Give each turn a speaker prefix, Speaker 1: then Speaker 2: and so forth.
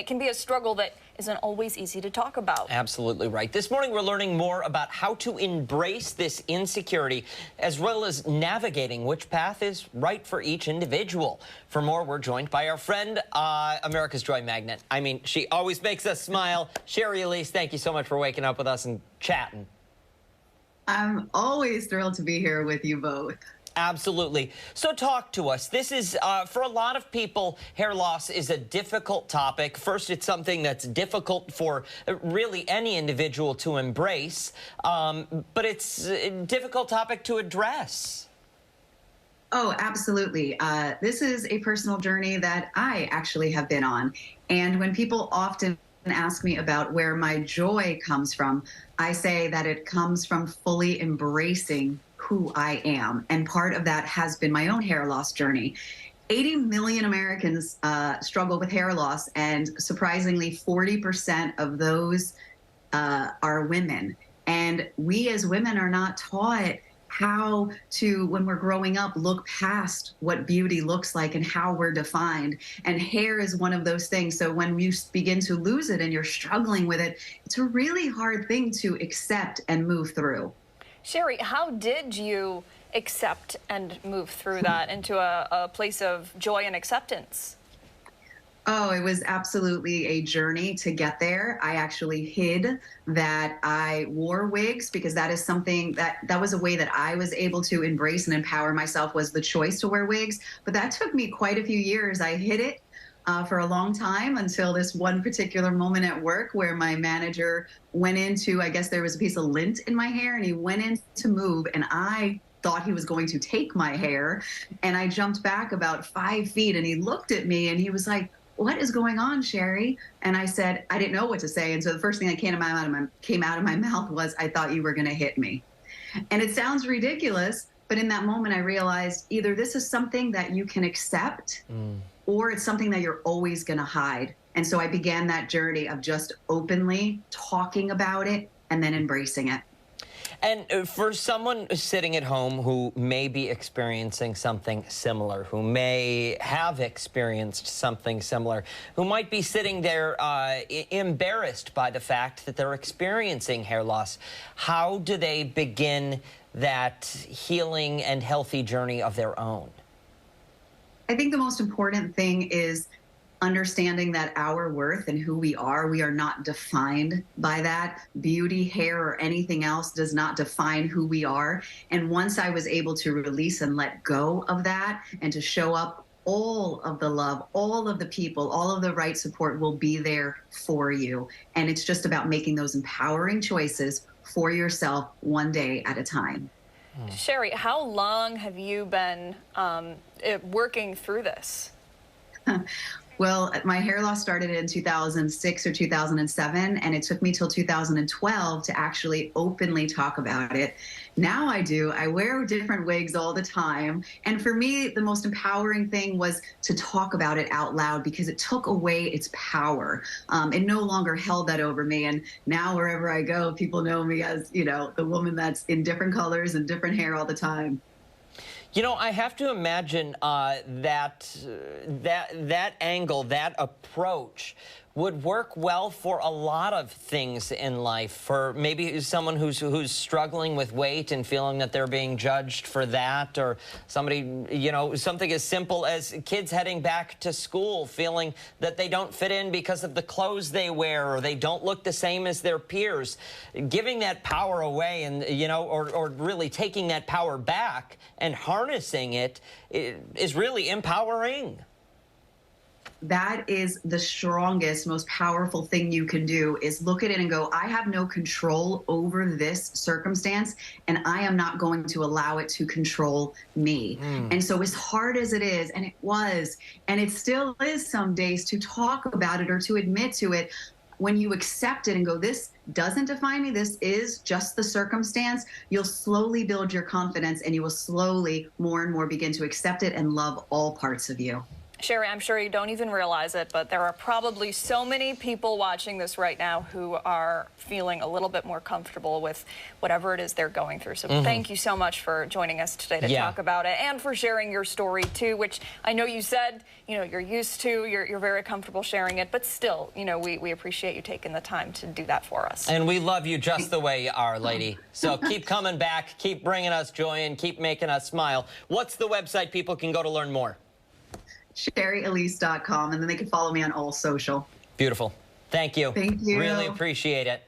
Speaker 1: It can be a struggle that isn't always easy to talk about.
Speaker 2: Absolutely right. This morning, we're learning more about how to embrace this insecurity, as well as navigating which path is right for each individual. For more, we're joined by our friend, America's Joy Magnet. I mean, she always makes us smile. Sherry Elise, thank you so much for waking up with us and chatting.
Speaker 3: I'm always thrilled to be here with you both.
Speaker 2: Absolutely. So talk to us. This is, for a lot of people, hair loss is a difficult topic. First, it's something that's difficult for really any individual to embrace, but it's a difficult topic to address.
Speaker 3: Oh, absolutely. This is a personal journey that I actually have been on. And when people often ask me about where my joy comes from, I say that it comes from fully embracing who I am. And part of that has been my own hair loss journey. 80 million Americans struggle with hair loss, and surprisingly, 40% of those are women. And we as women are not taught how to, when we're growing up, look past what beauty looks like and how we're defined. And hair is one of those things. So when you begin to lose it and you're struggling with it, it's a really hard thing to accept and move through.
Speaker 1: Sherry, how did you accept and move through that into a place of joy and acceptance?
Speaker 3: Oh, it was absolutely a journey to get there. I actually hid that I wore wigs because that is something that was a way that I was able to embrace and empower myself, was the choice to wear wigs. But that took me quite a few years. I hid it for a long time until this one particular moment at work where my manager went into, I guess there was a piece of lint in my hair, and he went in to move, and I thought he was going to take my hair. And I jumped back about 5 feet, and he looked at me and he was like, "What is going on, Sherry?" And I said, I didn't know what to say. And so the first thing that came out of my mouth was, "I thought you were going to hit me." And it sounds ridiculous, but in that moment, I realized either this is something that you can accept or it's something that you're always going to hide. And so I began that journey of just openly talking about it and then embracing it.
Speaker 2: And for someone sitting at home who may be experiencing something similar, who may have experienced something similar, who might be sitting there embarrassed by the fact that they're experiencing hair loss, how do they begin that healing and healthy journey of their own?
Speaker 3: I think the most important thing is understanding that our worth and who we are not defined by that. Beauty, hair, or anything else does not define who we are. And once I was able to release and let go of that and to show up, all of the love, all of the people, all of the right support will be there for you. And it's just about making those empowering choices for yourself one day at a time.
Speaker 1: Sherry, how long have you been working through this?
Speaker 3: Well, my hair loss started in 2006 or 2007, and it took me till 2012 to actually openly talk about it. Now I do. I wear different wigs all the time. And for me, the most empowering thing was to talk about it out loud because it took away its power. It no longer held that over me. And now wherever I go, people know me as, you know, the woman that's in different colors and different hair all the time.
Speaker 2: You know, I have to imagine that angle, that approach would work well for a lot of things in life. For maybe someone who's struggling with weight and feeling that they're being judged for that, or somebody, you know, something as simple as kids heading back to school feeling that they don't fit in because of the clothes they wear, or they don't look the same as their peers. Giving that power away, and, you know, or really taking that power back and harnessing it is really empowering.
Speaker 3: That is the strongest, most powerful thing you can do, is look at it and go, I have no control over this circumstance, and I am not going to allow it to control me. And so as hard as it is, and it was, and it still is some days, to talk about it or to admit to it, when you accept it and go, this doesn't define me, this is just the circumstance, you'll slowly build your confidence, and you will slowly more and more begin to accept it and love all parts of you.
Speaker 1: Sherry, I'm sure you don't even realize it, but there are probably so many people watching this right now who are feeling a little bit more comfortable with whatever it is they're going through. So thank you so much for joining us today to talk about it and for sharing your story too, which I know you said, you know, you're used to, you're very comfortable sharing it, but still, you know, we appreciate you taking the time to do that for us.
Speaker 2: And we love you just the way you are, lady. So keep coming back, keep bringing us joy, and keep making us smile. What's the website people can go to learn more?
Speaker 3: SherryElise.com, and then they can follow me on all social.
Speaker 2: Beautiful. Thank you.
Speaker 3: Thank you.
Speaker 2: Really appreciate it.